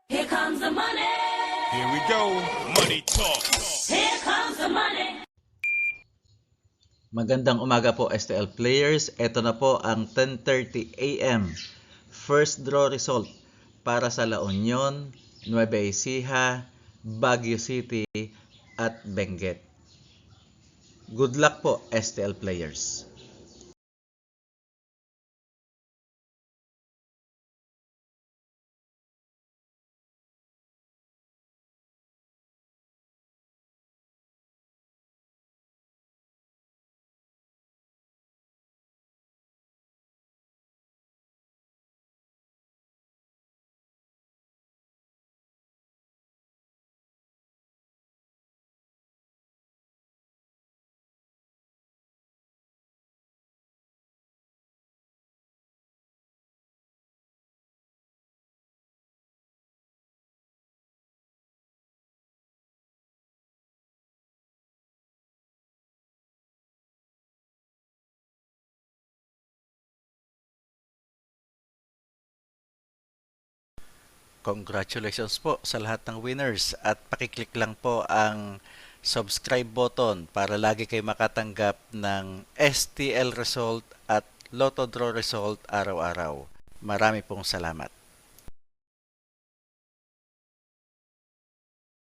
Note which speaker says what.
Speaker 1: Here comes the money.
Speaker 2: Here we go. Money talk.
Speaker 1: Here comes the money.
Speaker 3: Magandang umaga po STL players. Ito na po ang 10:30 AM first draw result para sa La Union, Nueva Ecija, Baguio City at Benguet. Good luck po STL players. Congratulations po sa lahat ng winners at pakiclick lang po ang subscribe button para lagi kayo makatanggap ng STL result at Lotto Draw result araw-araw. Marami pong salamat.